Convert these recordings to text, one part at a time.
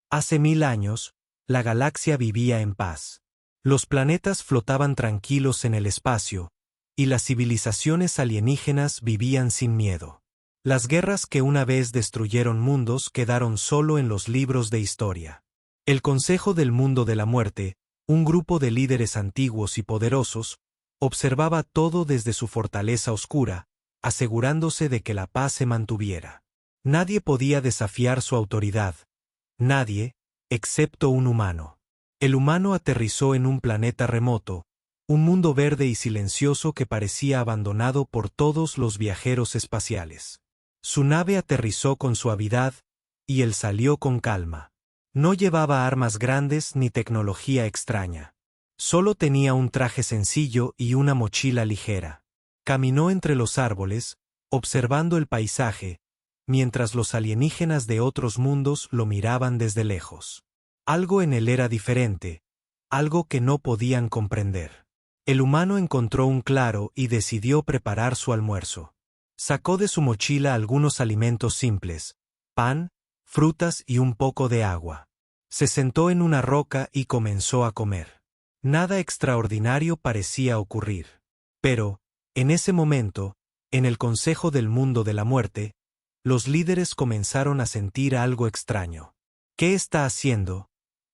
Hace 1000 años, la galaxia vivía en paz. Los planetas flotaban tranquilos en el espacio, y las civilizaciones alienígenas vivían sin miedo. Las guerras que una vez destruyeron mundos quedaron solo en los libros de historia. El Consejo del Mundo de la Muerte, un grupo de líderes antiguos y poderosos, observaba todo desde su fortaleza oscura, asegurándose de que la paz se mantuviera. Nadie podía desafiar su autoridad. Nadie, excepto un humano. El humano aterrizó en un planeta remoto, un mundo verde y silencioso que parecía abandonado por todos los viajeros espaciales. Su nave aterrizó con suavidad, y él salió con calma. No llevaba armas grandes ni tecnología extraña. Solo tenía un traje sencillo y una mochila ligera. Caminó entre los árboles, observando el paisaje, mientras los alienígenas de otros mundos lo miraban desde lejos. Algo en él era diferente, algo que no podían comprender. El humano encontró un claro y decidió preparar su almuerzo. Sacó de su mochila algunos alimentos simples, pan, frutas y un poco de agua. Se sentó en una roca y comenzó a comer. Nada extraordinario parecía ocurrir. Pero, en ese momento, en el Consejo del Mundo de la Muerte, los líderes comenzaron a sentir algo extraño. ¿Qué está haciendo?,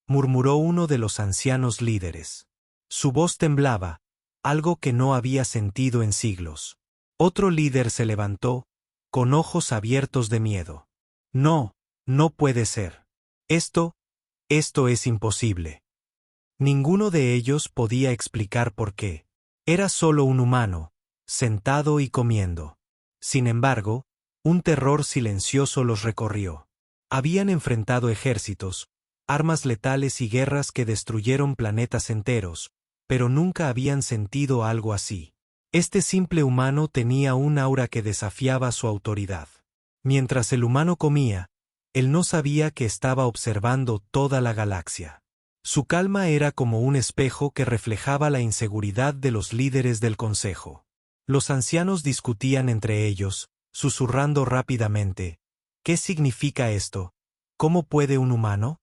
murmuró uno de los ancianos líderes. Su voz temblaba, algo que no había sentido en siglos. Otro líder se levantó, con ojos abiertos de miedo. No, no puede ser. Esto es imposible. Ninguno de ellos podía explicar por qué. Era solo un humano, sentado y comiendo. Sin embargo, un terror silencioso los recorrió. Habían enfrentado ejércitos, armas letales y guerras que destruyeron planetas enteros, pero nunca habían sentido algo así. Este simple humano tenía un aura que desafiaba su autoridad. Mientras el humano comía, él no sabía que estaba observando toda la galaxia. Su calma era como un espejo que reflejaba la inseguridad de los líderes del consejo. Los ancianos discutían entre ellos, susurrando rápidamente. ¿Qué significa esto? ¿Cómo puede un humano?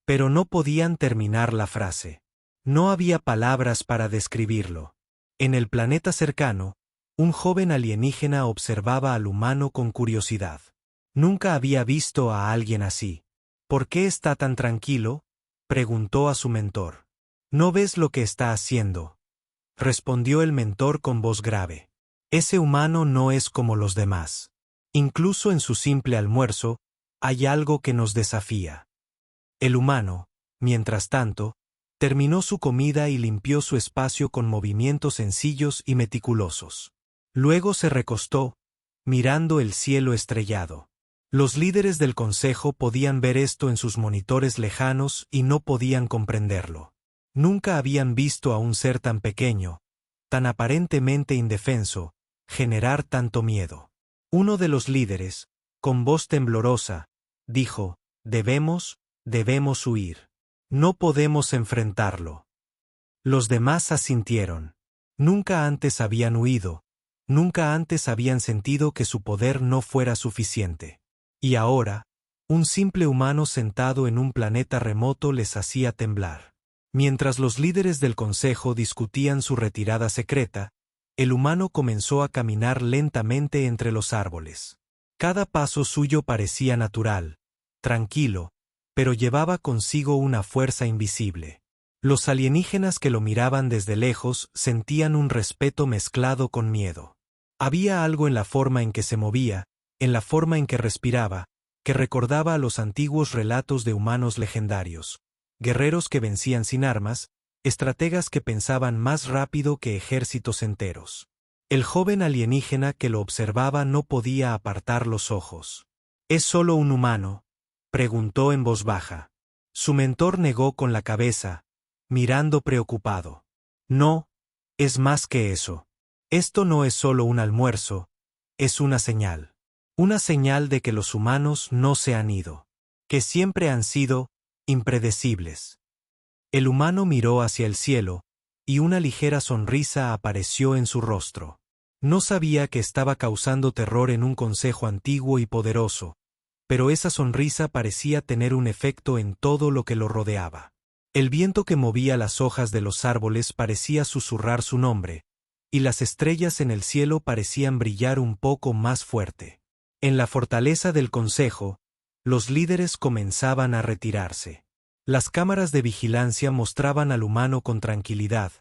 Pero no podían terminar la frase. No había palabras para describirlo. En el planeta cercano, un joven alienígena observaba al humano con curiosidad. Nunca había visto a alguien así. ¿Por qué está tan tranquilo?, preguntó a su mentor. ¿No ves lo que está haciendo?, respondió el mentor con voz grave. Ese humano no es como los demás. Incluso en su simple almuerzo, hay algo que nos desafía. El humano, mientras tanto, terminó su comida y limpió su espacio con movimientos sencillos y meticulosos. Luego se recostó, mirando el cielo estrellado. Los líderes del consejo podían ver esto en sus monitores lejanos y no podían comprenderlo. Nunca habían visto a un ser tan pequeño, tan aparentemente indefenso, generar tanto miedo. Uno de los líderes, con voz temblorosa, dijo: Debemos huir. No podemos enfrentarlo. Los demás asintieron. Nunca antes habían huido, nunca antes habían sentido que su poder no fuera suficiente. Y ahora, un simple humano sentado en un planeta remoto les hacía temblar. Mientras los líderes del consejo discutían su retirada secreta, el humano comenzó a caminar lentamente entre los árboles. Cada paso suyo parecía natural, tranquilo, pero llevaba consigo una fuerza invisible. Los alienígenas que lo miraban desde lejos sentían un respeto mezclado con miedo. Había algo en la forma en que se movía, en la forma en que respiraba, que recordaba a los antiguos relatos de humanos legendarios, guerreros que vencían sin armas, estrategas que pensaban más rápido que ejércitos enteros. El joven alienígena que lo observaba no podía apartar los ojos. ¿Es solo un humano?, preguntó en voz baja. Su mentor negó con la cabeza, mirando preocupado. No, es más que eso. Esto no es solo un almuerzo, es una señal. Una señal de que los humanos no se han ido, que siempre han sido impredecibles. El humano miró hacia el cielo, y una ligera sonrisa apareció en su rostro. No sabía que estaba causando terror en un consejo antiguo y poderoso, pero esa sonrisa parecía tener un efecto en todo lo que lo rodeaba. El viento que movía las hojas de los árboles parecía susurrar su nombre, y las estrellas en el cielo parecían brillar un poco más fuerte. En la fortaleza del consejo, los líderes comenzaban a retirarse. Las cámaras de vigilancia mostraban al humano con tranquilidad,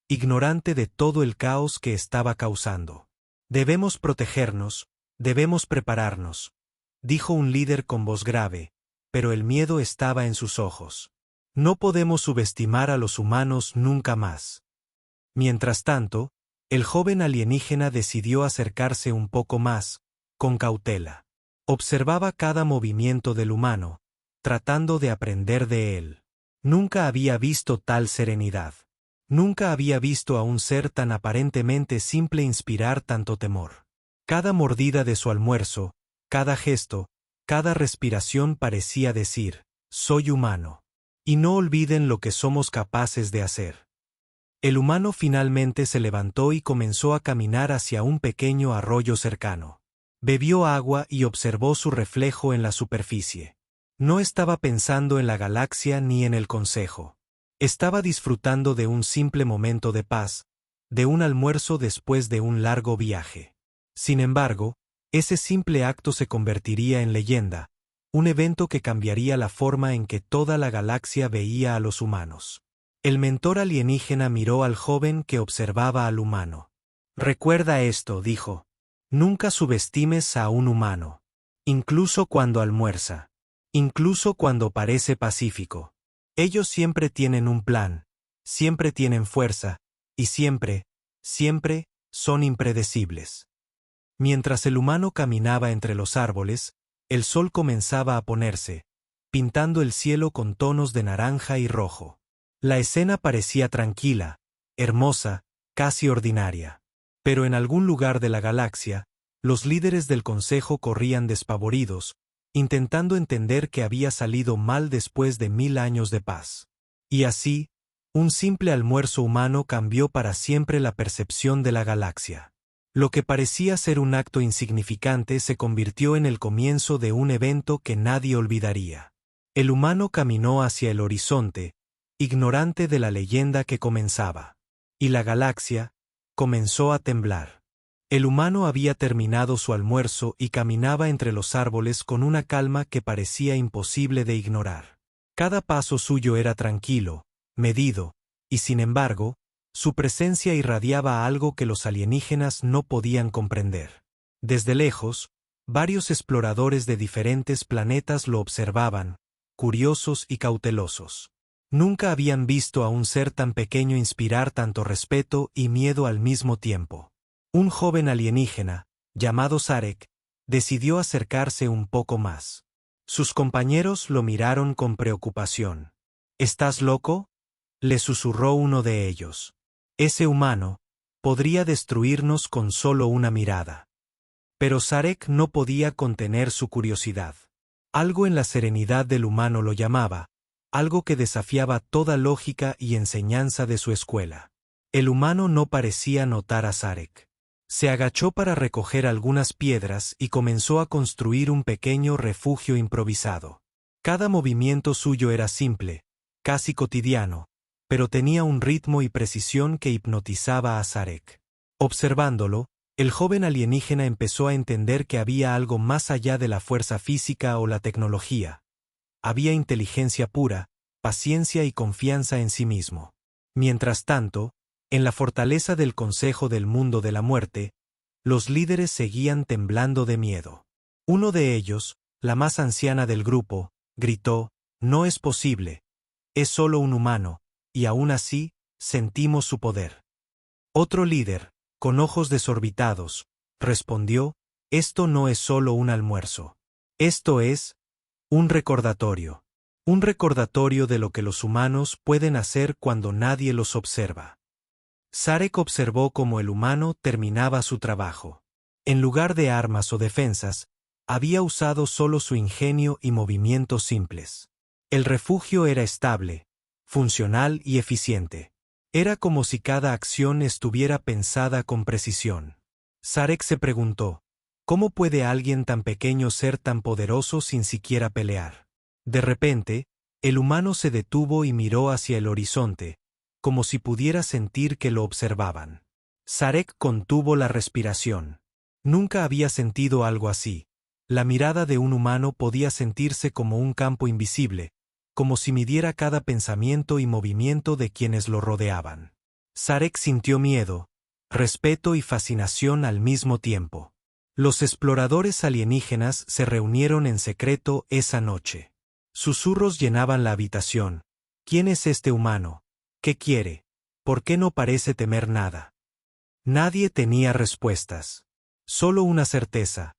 ignorante de todo el caos que estaba causando. Debemos protegernos, debemos prepararnos, dijo un líder con voz grave, pero el miedo estaba en sus ojos. No podemos subestimar a los humanos nunca más. Mientras tanto, el joven alienígena decidió acercarse un poco más, con cautela. Observaba cada movimiento del humano, tratando de aprender de él. Nunca había visto tal serenidad. Nunca había visto a un ser tan aparentemente simple inspirar tanto temor. Cada mordida de su almuerzo, cada gesto, cada respiración parecía decir, soy humano. Y no olviden lo que somos capaces de hacer. El humano finalmente se levantó y comenzó a caminar hacia un pequeño arroyo cercano. Bebió agua y observó su reflejo en la superficie. No estaba pensando en la galaxia ni en el consejo. Estaba disfrutando de un simple momento de paz, de un almuerzo después de un largo viaje. Sin embargo, ese simple acto se convertiría en leyenda, un evento que cambiaría la forma en que toda la galaxia veía a los humanos. El mentor alienígena miró al joven que observaba al humano. Recuerda esto, dijo. Nunca subestimes a un humano. Incluso cuando almuerza. Incluso cuando parece pacífico. Ellos siempre tienen un plan, siempre tienen fuerza, y siempre, siempre, son impredecibles. Mientras el humano caminaba entre los árboles, el sol comenzaba a ponerse, pintando el cielo con tonos de naranja y rojo. La escena parecía tranquila, hermosa, casi ordinaria. Pero en algún lugar de la galaxia, los líderes del consejo corrían despavoridos, intentando entender que había salido mal después de 1000 años de paz. Y así, un simple almuerzo humano cambió para siempre la percepción de la galaxia. Lo que parecía ser un acto insignificante se convirtió en el comienzo de un evento que nadie olvidaría. El humano caminó hacia el horizonte, ignorante de la leyenda que comenzaba. Y la galaxia comenzó a temblar. El humano había terminado su almuerzo y caminaba entre los árboles con una calma que parecía imposible de ignorar. Cada paso suyo era tranquilo, medido, y sin embargo, su presencia irradiaba algo que los alienígenas no podían comprender. Desde lejos, varios exploradores de diferentes planetas lo observaban, curiosos y cautelosos. Nunca habían visto a un ser tan pequeño inspirar tanto respeto y miedo al mismo tiempo. Un joven alienígena, llamado Sarek, decidió acercarse un poco más. Sus compañeros lo miraron con preocupación. ¿Estás loco?, le susurró uno de ellos. Ese humano podría destruirnos con solo una mirada. Pero Sarek no podía contener su curiosidad. Algo en la serenidad del humano lo llamaba, algo que desafiaba toda lógica y enseñanza de su escuela. El humano no parecía notar a Sarek. Se agachó para recoger algunas piedras y comenzó a construir un pequeño refugio improvisado. Cada movimiento suyo era simple, casi cotidiano, pero tenía un ritmo y precisión que hipnotizaba a Sarek. Observándolo, el joven alienígena empezó a entender que había algo más allá de la fuerza física o la tecnología. Había inteligencia pura, paciencia y confianza en sí mismo. Mientras tanto, en la fortaleza del Consejo del Mundo de la Muerte, los líderes seguían temblando de miedo. Uno de ellos, la más anciana del grupo, gritó, «No es posible. Es solo un humano, y aún así, sentimos su poder». Otro líder, con ojos desorbitados, respondió, «Esto no es solo un almuerzo. Esto es un recordatorio. Un recordatorio de lo que los humanos pueden hacer cuando nadie los observa». Sarek observó cómo el humano terminaba su trabajo. En lugar de armas o defensas, había usado solo su ingenio y movimientos simples. El refugio era estable, funcional y eficiente. Era como si cada acción estuviera pensada con precisión. Sarek se preguntó, ¿Cómo puede alguien tan pequeño ser tan poderoso sin siquiera pelear? De repente, el humano se detuvo y miró hacia el horizonte, como si pudiera sentir que lo observaban. Sarek contuvo la respiración. Nunca había sentido algo así. La mirada de un humano podía sentirse como un campo invisible, como si midiera cada pensamiento y movimiento de quienes lo rodeaban. Sarek sintió miedo, respeto y fascinación al mismo tiempo. Los exploradores alienígenas se reunieron en secreto esa noche. Susurros llenaban la habitación. ¿Quién es este humano? ¿Qué quiere? ¿Por qué no parece temer nada? Nadie tenía respuestas. Solo una certeza.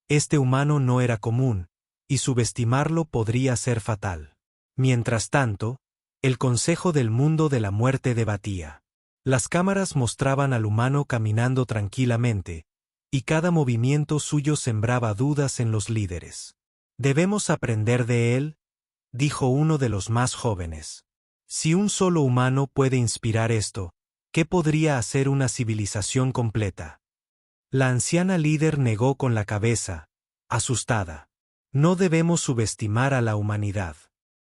Este humano no era común, y subestimarlo podría ser fatal. Mientras tanto, el Consejo del Mundo de la Muerte debatía. Las cámaras mostraban al humano caminando tranquilamente, y cada movimiento suyo sembraba dudas en los líderes. «Debemos aprender de él», dijo uno de los más jóvenes. «Si un solo humano puede inspirar esto, ¿qué podría hacer una civilización completa?». La anciana líder negó con la cabeza, asustada. «No debemos subestimar a la humanidad.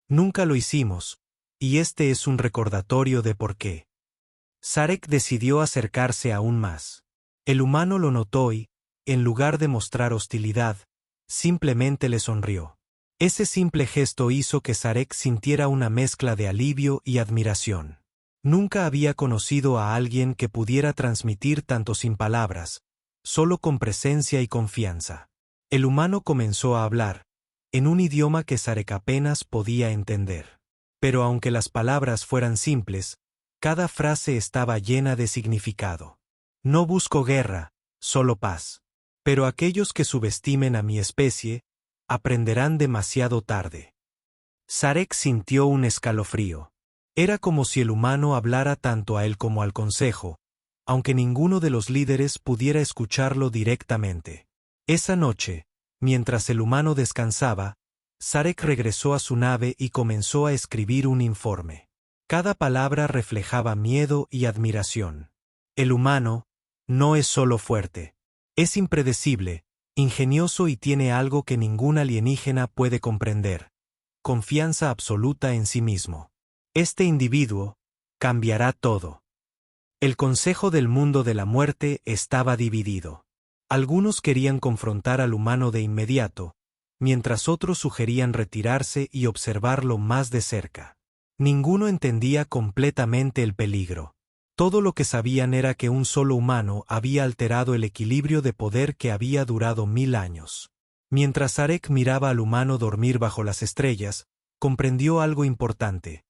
Nunca lo hicimos, y este es un recordatorio de por qué». Sarek decidió acercarse aún más. El humano lo notó y, en lugar de mostrar hostilidad, simplemente le sonrió. Ese simple gesto hizo que Sarek sintiera una mezcla de alivio y admiración. Nunca había conocido a alguien que pudiera transmitir tanto sin palabras, solo con presencia y confianza. El humano comenzó a hablar, en un idioma que Sarek apenas podía entender. Pero aunque las palabras fueran simples, cada frase estaba llena de significado. «No busco guerra, solo paz. Pero aquellos que subestimen a mi especie, aprenderán demasiado tarde». Sarek sintió un escalofrío. Era como si el humano hablara tanto a él como al consejo, aunque ninguno de los líderes pudiera escucharlo directamente. Esa noche, mientras el humano descansaba, Sarek regresó a su nave y comenzó a escribir un informe. Cada palabra reflejaba miedo y admiración. El humano no es solo fuerte. Es impredecible, ingenioso y tiene algo que ningún alienígena puede comprender: confianza absoluta en sí mismo. Este individuo cambiará todo. El Consejo del Mundo de la Muerte estaba dividido. Algunos querían confrontar al humano de inmediato, mientras otros sugerían retirarse y observarlo más de cerca. Ninguno entendía completamente el peligro. Todo lo que sabían era que un solo humano había alterado el equilibrio de poder que había durado 1000 años. Mientras Sarek miraba al humano dormir bajo las estrellas, comprendió algo importante.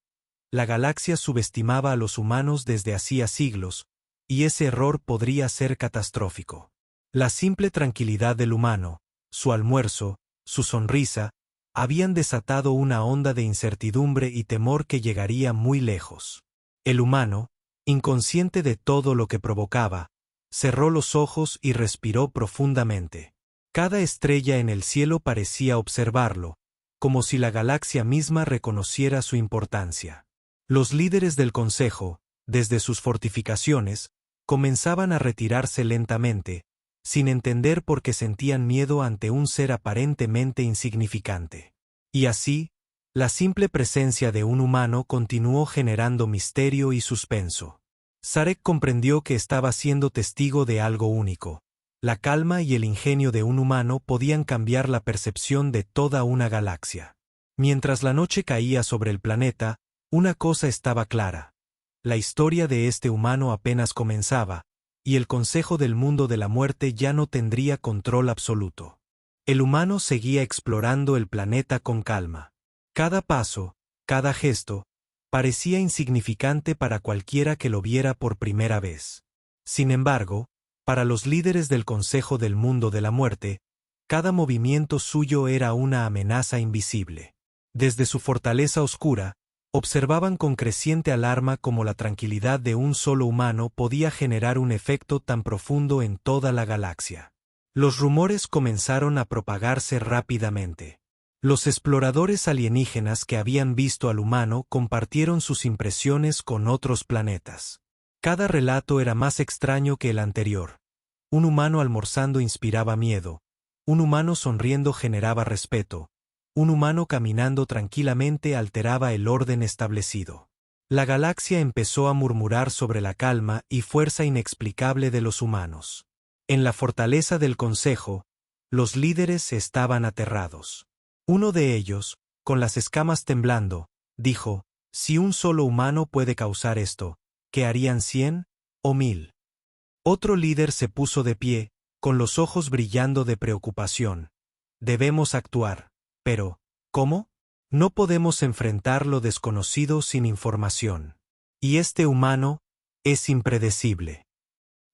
La galaxia subestimaba a los humanos desde hacía siglos, y ese error podría ser catastrófico. La simple tranquilidad del humano, su almuerzo, su sonrisa, habían desatado una onda de incertidumbre y temor que llegaría muy lejos. El humano, inconsciente de todo lo que provocaba, cerró los ojos y respiró profundamente. Cada estrella en el cielo parecía observarlo, como si la galaxia misma reconociera su importancia. Los líderes del Consejo, desde sus fortificaciones, comenzaban a retirarse lentamente, sin entender por qué sentían miedo ante un ser aparentemente insignificante. Y así, la simple presencia de un humano continuó generando misterio y suspenso. Sarek comprendió que estaba siendo testigo de algo único. La calma y el ingenio de un humano podían cambiar la percepción de toda una galaxia. Mientras la noche caía sobre el planeta, una cosa estaba clara. La historia de este humano apenas comenzaba, y el Consejo del Mundo de la Muerte ya no tendría control absoluto. El humano seguía explorando el planeta con calma. Cada paso, cada gesto, parecía insignificante para cualquiera que lo viera por primera vez. Sin embargo, para los líderes del Consejo del Mundo de la Muerte, cada movimiento suyo era una amenaza invisible. Desde su fortaleza oscura, observaban con creciente alarma cómo la tranquilidad de un solo humano podía generar un efecto tan profundo en toda la galaxia. Los rumores comenzaron a propagarse rápidamente. Los exploradores alienígenas que habían visto al humano compartieron sus impresiones con otros planetas. Cada relato era más extraño que el anterior. Un humano almorzando inspiraba miedo, Un humano sonriendo generaba respeto. Un humano caminando tranquilamente alteraba el orden establecido. La galaxia empezó a murmurar sobre la calma y fuerza inexplicable de los humanos. En la fortaleza del Consejo, los líderes estaban aterrados. Uno de ellos, con las escamas temblando, dijo: si un solo humano puede causar esto, ¿qué harían 100 o 1000? Otro líder se puso de pie, con los ojos brillando de preocupación. Debemos actuar. Pero, ¿cómo? No podemos enfrentar lo desconocido sin información. Y este humano es impredecible.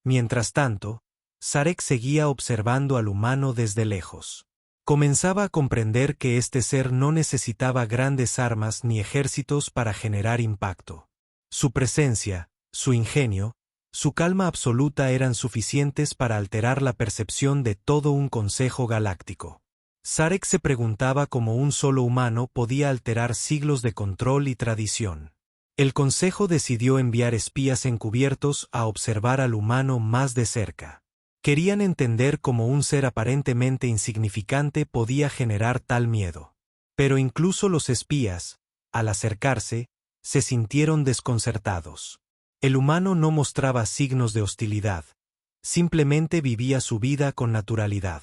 Mientras tanto, Sarek seguía observando al humano desde lejos. Comenzaba a comprender que este ser no necesitaba grandes armas ni ejércitos para generar impacto. Su presencia, su ingenio, su calma absoluta eran suficientes para alterar la percepción de todo un consejo galáctico. Sarek se preguntaba cómo un solo humano podía alterar siglos de control y tradición. El consejo decidió enviar espías encubiertos a observar al humano más de cerca. Querían entender cómo un ser aparentemente insignificante podía generar tal miedo. Pero incluso los espías, al acercarse, se sintieron desconcertados. El humano no mostraba signos de hostilidad, simplemente vivía su vida con naturalidad.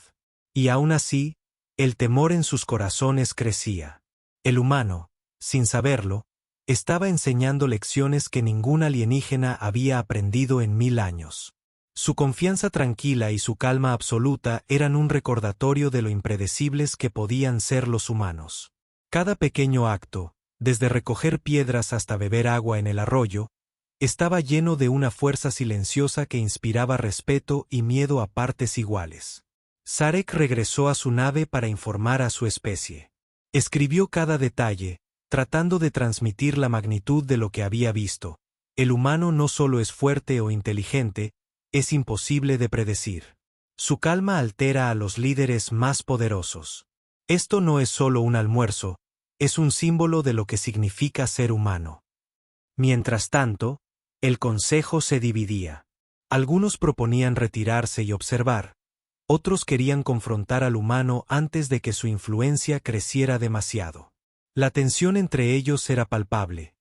Y aún así, el temor en sus corazones crecía. El humano, sin saberlo, estaba enseñando lecciones que ningún alienígena había aprendido en 1000 años. Su confianza tranquila y su calma absoluta eran un recordatorio de lo impredecibles que podían ser los humanos. Cada pequeño acto, desde recoger piedras hasta beber agua en el arroyo, estaba lleno de una fuerza silenciosa que inspiraba respeto y miedo a partes iguales. Sarek regresó a su nave para informar a su especie. Escribió cada detalle, tratando de transmitir la magnitud de lo que había visto. El humano no solo es fuerte o inteligente, es imposible de predecir. Su calma altera a los líderes más poderosos. Esto no es solo un almuerzo, es un símbolo de lo que significa ser humano. Mientras tanto, el consejo se dividía. Algunos proponían retirarse y observar. Otros querían confrontar al humano antes de que su influencia creciera demasiado. La tensión entre ellos era palpable.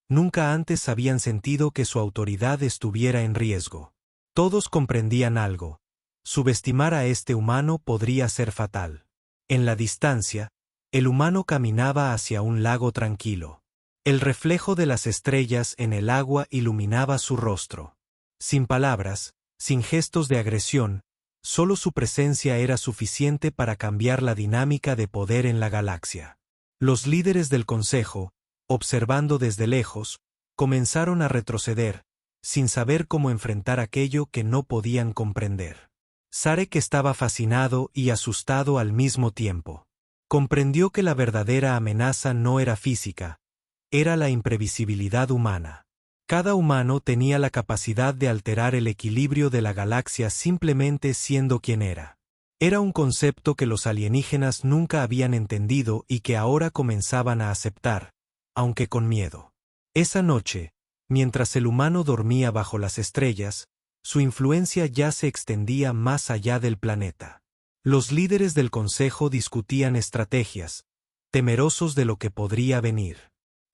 Nunca antes habían sentido que su autoridad estuviera en riesgo. Todos comprendían algo. Subestimar a este humano podría ser fatal. En la distancia, el humano caminaba hacia un lago tranquilo. El reflejo de las estrellas en el agua iluminaba su rostro. Sin palabras, sin gestos de agresión, solo su presencia era suficiente para cambiar la dinámica de poder en la galaxia. Los líderes del Consejo, observando desde lejos, comenzaron a retroceder, sin saber cómo enfrentar aquello que no podían comprender. Sarek estaba fascinado y asustado al mismo tiempo. Comprendió que la verdadera amenaza no era física, era la imprevisibilidad humana. Cada humano tenía la capacidad de alterar el equilibrio de la galaxia simplemente siendo quien era. Era un concepto que los alienígenas nunca habían entendido y que ahora comenzaban a aceptar, aunque con miedo. Esa noche, mientras el humano dormía bajo las estrellas, su influencia ya se extendía más allá del planeta. Los líderes del Consejo discutían estrategias, temerosos de lo que podría venir.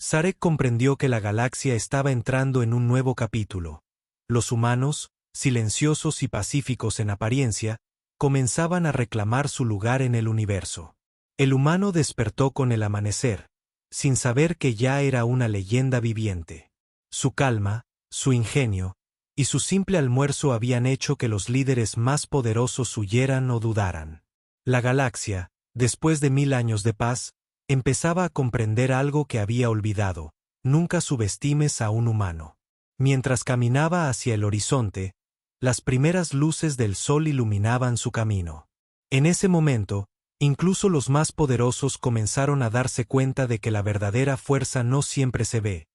Sarek comprendió que la galaxia estaba entrando en un nuevo capítulo. Los humanos, silenciosos y pacíficos en apariencia, comenzaban a reclamar su lugar en el universo. El humano despertó con el amanecer, sin saber que ya era una leyenda viviente. Su calma, su ingenio, y su simple almuerzo habían hecho que los líderes más poderosos huyeran o dudaran. La galaxia, después de 1000 años de paz, empezaba a comprender algo que había olvidado: nunca subestimes a un humano. Mientras caminaba hacia el horizonte, las primeras luces del sol iluminaban su camino. En ese momento, incluso los más poderosos comenzaron a darse cuenta de que la verdadera fuerza no siempre se ve,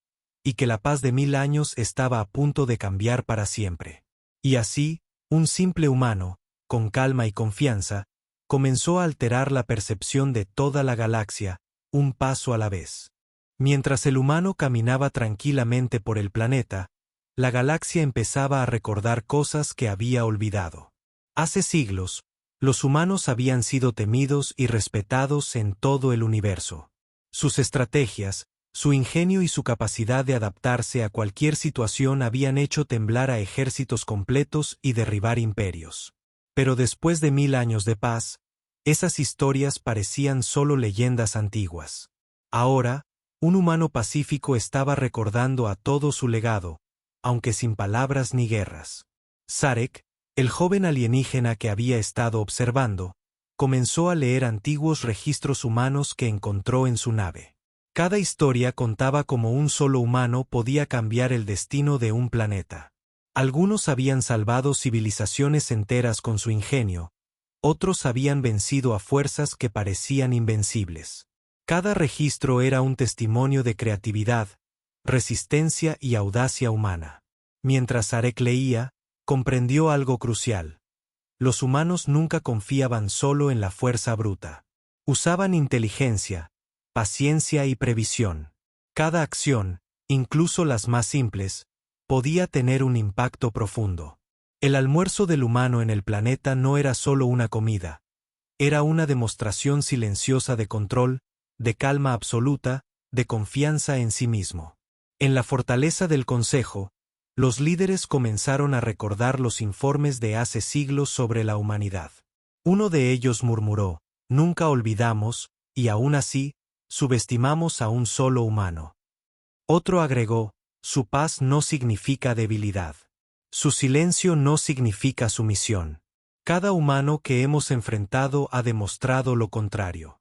y que la paz de 1000 años estaba a punto de cambiar para siempre. Y así, un simple humano, con calma y confianza, comenzó a alterar la percepción de toda la galaxia, un paso a la vez. Mientras el humano caminaba tranquilamente por el planeta, la galaxia empezaba a recordar cosas que había olvidado. Hace siglos, Los humanos habían sido temidos y respetados en todo el universo. Sus estrategias, su ingenio y su capacidad de adaptarse a cualquier situación habían hecho temblar a ejércitos completos y derribar imperios. Pero después de 1000 años de paz, esas historias parecían solo leyendas antiguas. Ahora, un humano pacífico estaba recordando a todo su legado, aunque sin palabras ni guerras. Sarek, el joven alienígena que había estado observando, comenzó a leer antiguos registros humanos que encontró en su nave. Cada historia contaba cómo un solo humano podía cambiar el destino de un planeta. Algunos habían salvado civilizaciones enteras con su ingenio, otros habían vencido a fuerzas que parecían invencibles. Cada registro era un testimonio de creatividad, resistencia y audacia humana. Mientras Sarek leía, comprendió algo crucial. Los humanos nunca confiaban solo en la fuerza bruta. Usaban inteligencia, paciencia y previsión. Cada acción, incluso las más simples, podía tener un impacto profundo. El almuerzo del humano en el planeta no era solo una comida, era una demostración silenciosa de control, de calma absoluta, de confianza en sí mismo. En la fortaleza del Consejo, los líderes comenzaron a recordar los informes de hace siglos sobre la humanidad. Uno de ellos murmuró: «Nunca olvidamos, y aún así, subestimamos a un solo humano». Otro agregó: «Su paz no significa debilidad. Su silencio no significa sumisión. Cada humano que hemos enfrentado ha demostrado lo contrario».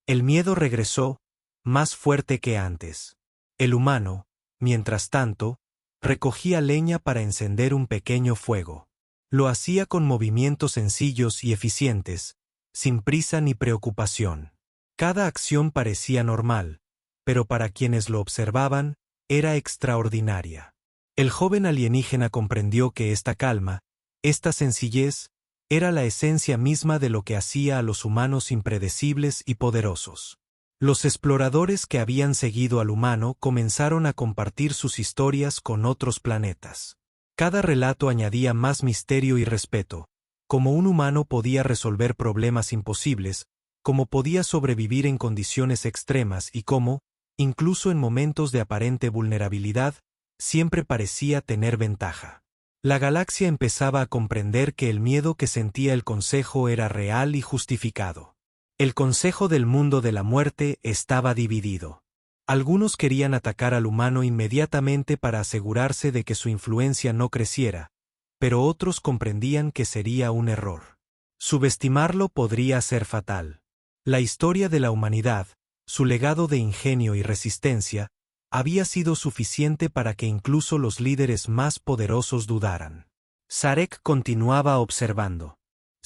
El miedo regresó, más fuerte que antes. El humano, mientras tanto, recogía leña para encender un pequeño fuego. Lo hacía con movimientos sencillos y eficientes, sin prisa ni preocupación. Cada acción parecía normal, pero para quienes lo observaban, era extraordinaria. El joven alienígena comprendió que esta calma, esta sencillez, era la esencia misma de lo que hacía a los humanos impredecibles y poderosos. Los exploradores que habían seguido al humano comenzaron a compartir sus historias con otros planetas. Cada relato añadía más misterio y respeto, cómo un humano podía resolver problemas imposibles, cómo podía sobrevivir en condiciones extremas y cómo, incluso en momentos de aparente vulnerabilidad, siempre parecía tener ventaja. La galaxia empezaba a comprender que el miedo que sentía el Consejo era real y justificado. El Consejo del Mundo de la Muerte estaba dividido. Algunos querían atacar al humano inmediatamente para asegurarse de que su influencia no creciera, pero otros comprendían que sería un error. Subestimarlo podría ser fatal. La historia de la humanidad, su legado de ingenio y resistencia, había sido suficiente para que incluso los líderes más poderosos dudaran. Sarek continuaba observando.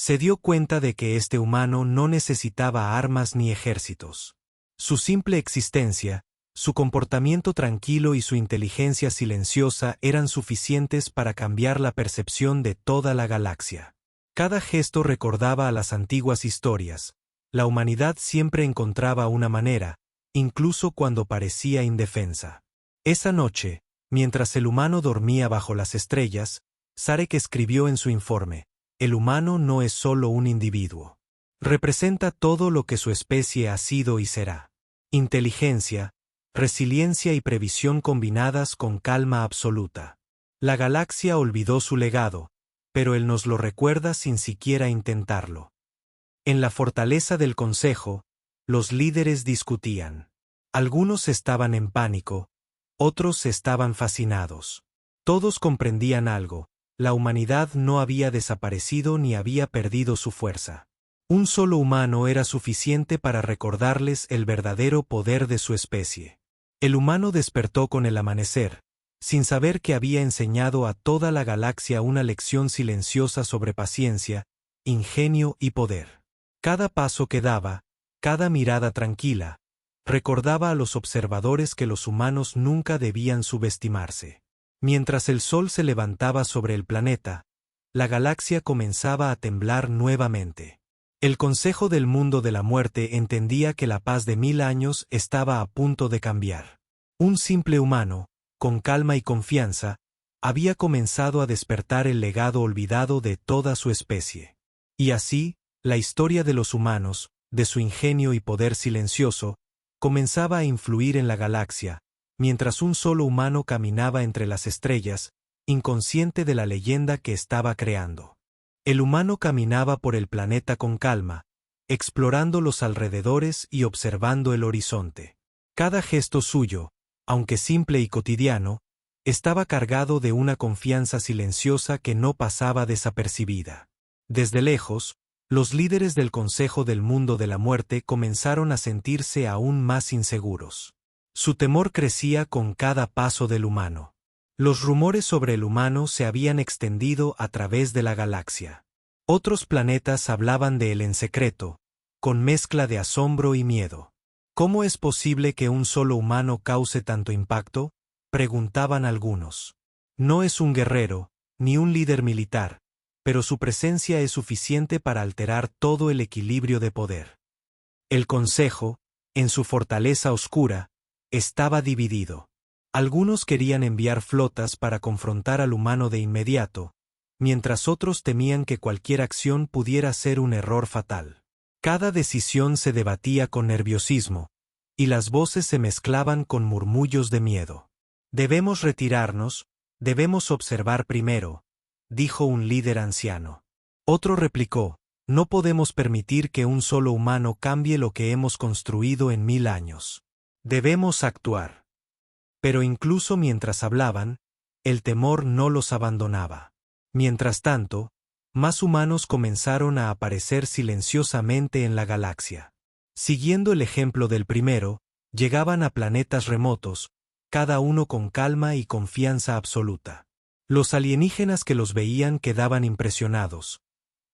Se dio cuenta de que este humano no necesitaba armas ni ejércitos. Su simple existencia, su comportamiento tranquilo y su inteligencia silenciosa eran suficientes para cambiar la percepción de toda la galaxia. Cada gesto recordaba a las antiguas historias. La humanidad siempre encontraba una manera, incluso cuando parecía indefensa. Esa noche, mientras el humano dormía bajo las estrellas, Sarek escribió en su informe: «El humano no es solo un individuo. Representa todo lo que su especie ha sido y será. Inteligencia, resiliencia y previsión combinadas con calma absoluta. La galaxia olvidó su legado, pero él nos lo recuerda sin siquiera intentarlo». En la fortaleza del Consejo, los líderes discutían. Algunos estaban en pánico, otros estaban fascinados. Todos comprendían algo: la humanidad no había desaparecido ni había perdido su fuerza. Un solo humano era suficiente para recordarles el verdadero poder de su especie. El humano despertó con el amanecer, sin saber que había enseñado a toda la galaxia una lección silenciosa sobre paciencia, ingenio y poder. Cada paso que daba, cada mirada tranquila, recordaba a los observadores que los humanos nunca debían subestimarse. Mientras el sol se levantaba sobre el planeta, la galaxia comenzaba a temblar nuevamente. El Consejo del Mundo de la Muerte entendía que la paz de 1000 años estaba a punto de cambiar. Un simple humano, con calma y confianza, había comenzado a despertar el legado olvidado de toda su especie. Y así, La historia de los humanos, de su ingenio y poder silencioso, comenzaba a influir en la galaxia, mientras un solo humano caminaba entre las estrellas, inconsciente de la leyenda que estaba creando. El humano caminaba por el planeta con calma, explorando los alrededores y observando el horizonte. Cada gesto suyo, aunque simple y cotidiano, estaba cargado de una confianza silenciosa que no pasaba desapercibida. Desde lejos, los líderes del Consejo del Mundo de la Muerte comenzaron a sentirse aún más inseguros. Su temor crecía con cada paso del humano. Los rumores sobre el humano se habían extendido a través de la galaxia. Otros planetas hablaban de él en secreto, con mezcla de asombro y miedo. ¿Cómo es posible que un solo humano cause tanto impacto?, preguntaban algunos. No es un guerrero, ni un líder militar, pero su presencia es suficiente para alterar todo el equilibrio de poder. El Consejo, en su fortaleza oscura, estaba dividido. Algunos querían enviar flotas para confrontar al humano de inmediato, mientras otros temían que cualquier acción pudiera ser un error fatal. Cada decisión se debatía con nerviosismo, y las voces se mezclaban con murmullos de miedo. Debemos retirarnos, debemos observar primero, dijo un líder anciano. Otro replicó, no podemos permitir que un solo humano cambie lo que hemos construido en 1000 años. Debemos actuar. Pero incluso mientras hablaban, el temor no los abandonaba. Mientras tanto, más humanos comenzaron a aparecer silenciosamente en la galaxia. Siguiendo el ejemplo del primero, llegaban a planetas remotos, cada uno con calma y confianza absoluta. Los alienígenas que los veían quedaban impresionados.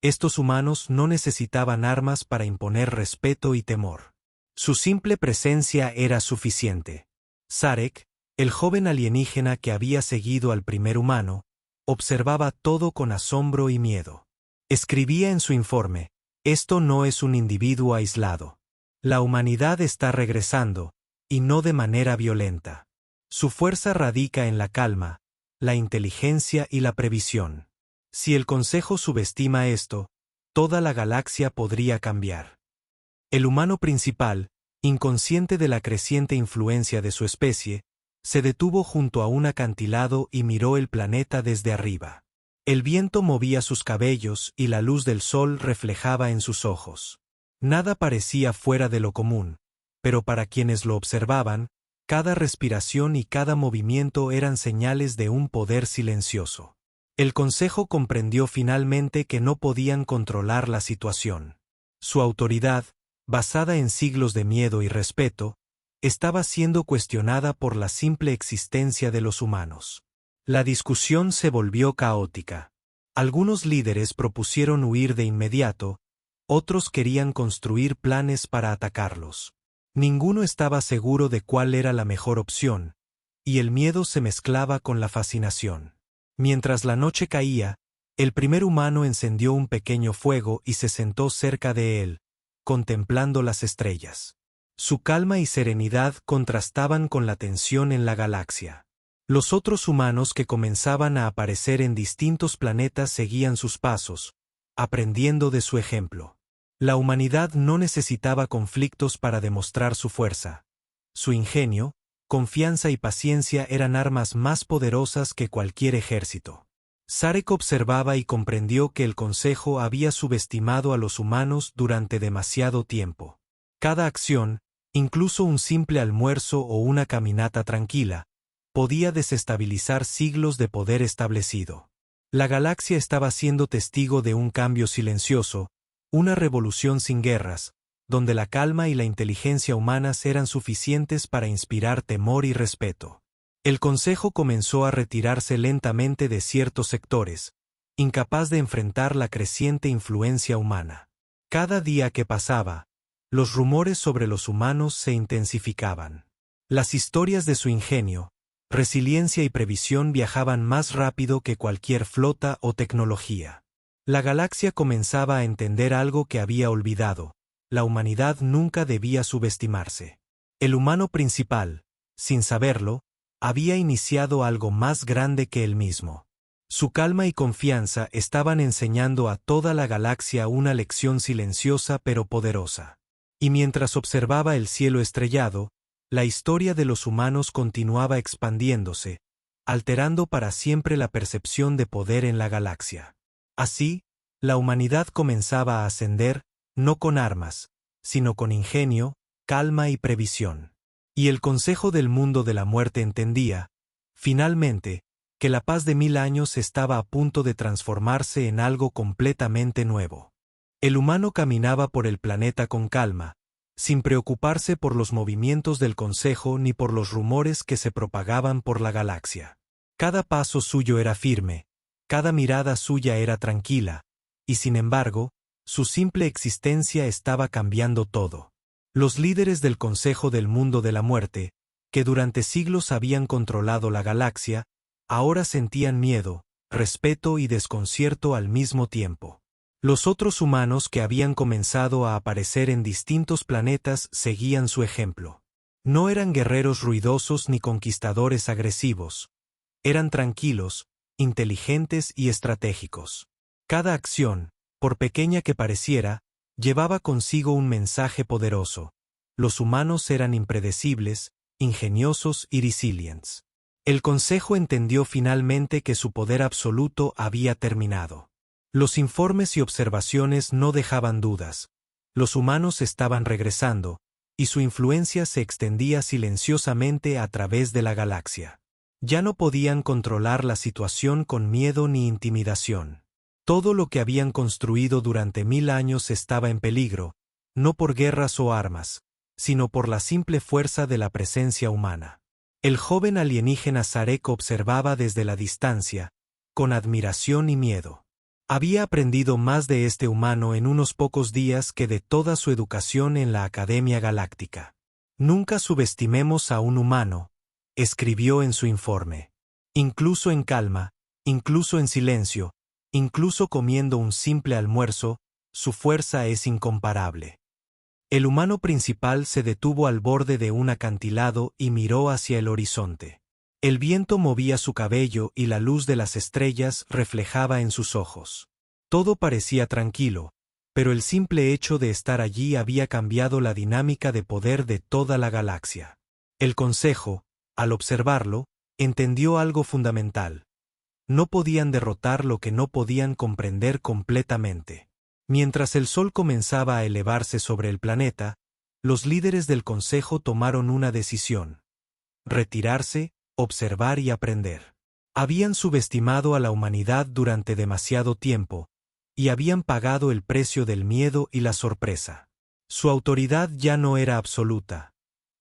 Estos humanos no necesitaban armas para imponer respeto y temor. Su simple presencia era suficiente. Sarek, el joven alienígena que había seguido al primer humano, observaba todo con asombro y miedo. Escribía en su informe, esto no es un individuo aislado. La humanidad está regresando, y no de manera violenta. Su fuerza radica en la calma, la inteligencia y la previsión. Si el Consejo subestima esto, toda la galaxia podría cambiar. El humano principal, inconsciente de la creciente influencia de su especie, se detuvo junto a un acantilado y miró el planeta desde arriba. El viento movía sus cabellos y la luz del sol reflejaba en sus ojos. Nada parecía fuera de lo común, pero para quienes lo observaban, cada respiración y cada movimiento eran señales de un poder silencioso. El Consejo comprendió finalmente que no podían controlar la situación. Su autoridad, basada en siglos de miedo y respeto, estaba siendo cuestionada por la simple existencia de los humanos. La discusión se volvió caótica. Algunos líderes propusieron huir de inmediato, otros querían construir planes para atacarlos. Ninguno estaba seguro de cuál era la mejor opción, y el miedo se mezclaba con la fascinación. Mientras la noche caía, el primer humano encendió un pequeño fuego y se sentó cerca de él, contemplando las estrellas. Su calma y serenidad contrastaban con la tensión en la galaxia. Los otros humanos que comenzaban a aparecer en distintos planetas seguían sus pasos, aprendiendo de su ejemplo. La humanidad no necesitaba conflictos para demostrar su fuerza. Su ingenio, confianza y paciencia eran armas más poderosas que cualquier ejército. Sarek observaba y comprendió que el Consejo había subestimado a los humanos durante demasiado tiempo. Cada acción, incluso un simple almuerzo o una caminata tranquila, podía desestabilizar siglos de poder establecido. La galaxia estaba siendo testigo de un cambio silencioso, una revolución sin guerras, donde la calma y la inteligencia humanas eran suficientes para inspirar temor y respeto. El Consejo comenzó a retirarse lentamente de ciertos sectores, incapaz de enfrentar la creciente influencia humana. Cada día que pasaba, los rumores sobre los humanos se intensificaban. Las historias de su ingenio, resiliencia y previsión viajaban más rápido que cualquier flota o tecnología. La galaxia comenzaba a entender algo que había olvidado: la humanidad nunca debía subestimarse. El humano principal, sin saberlo, había iniciado algo más grande que él mismo. Su calma y confianza estaban enseñando a toda la galaxia una lección silenciosa pero poderosa. Y mientras observaba el cielo estrellado, la historia de los humanos continuaba expandiéndose, alterando para siempre la percepción de poder en la galaxia. Así, la humanidad comenzaba a ascender, no con armas, sino con ingenio, calma y previsión. Y el Consejo del Mundo de la Muerte entendía, finalmente, que la paz de 1000 años estaba a punto de transformarse en algo completamente nuevo. El humano caminaba por el planeta con calma, sin preocuparse por los movimientos del Consejo ni por los rumores que se propagaban por la galaxia. Cada paso suyo era firme, cada mirada suya era tranquila, y sin embargo, su simple existencia estaba cambiando todo. Los líderes del Consejo del Mundo de la Muerte, que durante siglos habían controlado la galaxia, ahora sentían miedo, respeto y desconcierto al mismo tiempo. Los otros humanos que habían comenzado a aparecer en distintos planetas seguían su ejemplo. No eran guerreros ruidosos ni conquistadores agresivos. Eran tranquilos, inteligentes y estratégicos. Cada acción, por pequeña que pareciera, llevaba consigo un mensaje poderoso. Los humanos eran impredecibles, ingeniosos y resilientes. El Consejo entendió finalmente que su poder absoluto había terminado. Los informes y observaciones no dejaban dudas. Los humanos estaban regresando, y su influencia se extendía silenciosamente a través de la galaxia. Ya no podían controlar la situación con miedo ni intimidación. Todo lo que habían construido durante 1000 años estaba en peligro, no por guerras o armas, sino por la simple fuerza de la presencia humana. El joven alienígena Sarek observaba desde la distancia, con admiración y miedo. Había aprendido más de este humano en unos pocos días que de toda su educación en la Academia Galáctica. Nunca subestimemos a un humano, escribió en su informe. Incluso en calma, incluso en silencio, incluso comiendo un simple almuerzo, su fuerza es incomparable. El humano principal se detuvo al borde de un acantilado y miró hacia el horizonte. El viento movía su cabello y la luz de las estrellas reflejaba en sus ojos. Todo parecía tranquilo, pero el simple hecho de estar allí había cambiado la dinámica de poder de toda la galaxia. El Consejo, al observarlo, entendió algo fundamental. No podían derrotar lo que no podían comprender completamente. Mientras el Sol comenzaba a elevarse sobre el planeta, los líderes del Consejo tomaron una decisión: retirarse, observar y aprender. Habían subestimado a la humanidad durante demasiado tiempo, y habían pagado el precio del miedo y la sorpresa. Su autoridad ya no era absoluta.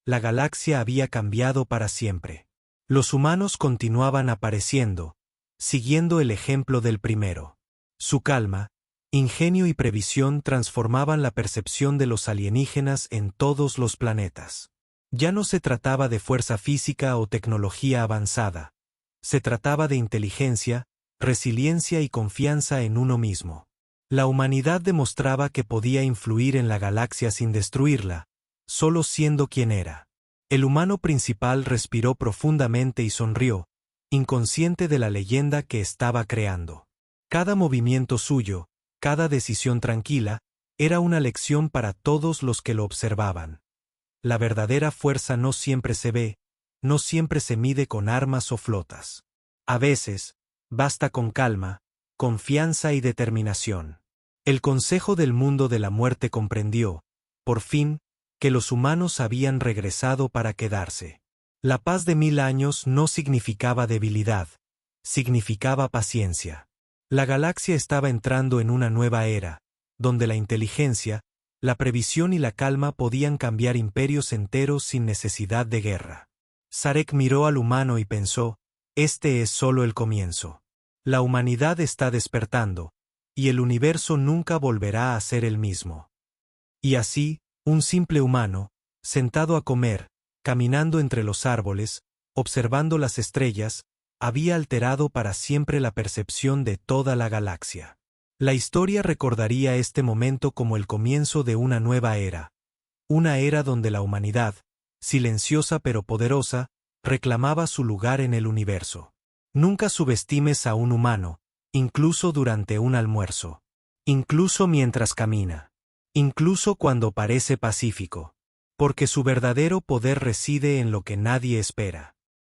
La galaxia había cambiado para siempre. Los humanos continuaban apareciendo, siguiendo el ejemplo del primero. Su calma, ingenio y previsión transformaban la percepción de los alienígenas en todos los planetas. Ya no se trataba de fuerza física o tecnología avanzada. Se trataba de inteligencia, resiliencia y confianza en uno mismo. La humanidad demostraba que podía influir en la galaxia sin destruirla, solo siendo quien era. El humano principal respiró profundamente y sonrió, inconsciente de la leyenda que estaba creando. Cada movimiento suyo, cada decisión tranquila, era una lección para todos los que lo observaban. La verdadera fuerza no siempre se ve, no siempre se mide con armas o flotas. A veces, basta con calma, confianza y determinación. El Consejo del Mundo de la Muerte comprendió, por fin, que los humanos habían regresado para quedarse. La paz de 1000 años no significaba debilidad, significaba paciencia. La galaxia estaba entrando en una nueva era, donde la inteligencia, la previsión y la calma podían cambiar imperios enteros sin necesidad de guerra. Sarek miró al humano y pensó: este es solo el comienzo. La humanidad está despertando, y el universo nunca volverá a ser el mismo. Y así, un simple humano, sentado a comer, caminando entre los árboles, observando las estrellas, había alterado para siempre la percepción de toda la galaxia. La historia recordaría este momento como el comienzo de una nueva era. Una era donde la humanidad, silenciosa pero poderosa, reclamaba su lugar en el universo. Nunca subestimes a un humano, incluso durante un almuerzo. Incluso mientras camina. Incluso cuando parece pacífico. Porque su verdadero poder reside en lo que nadie espera.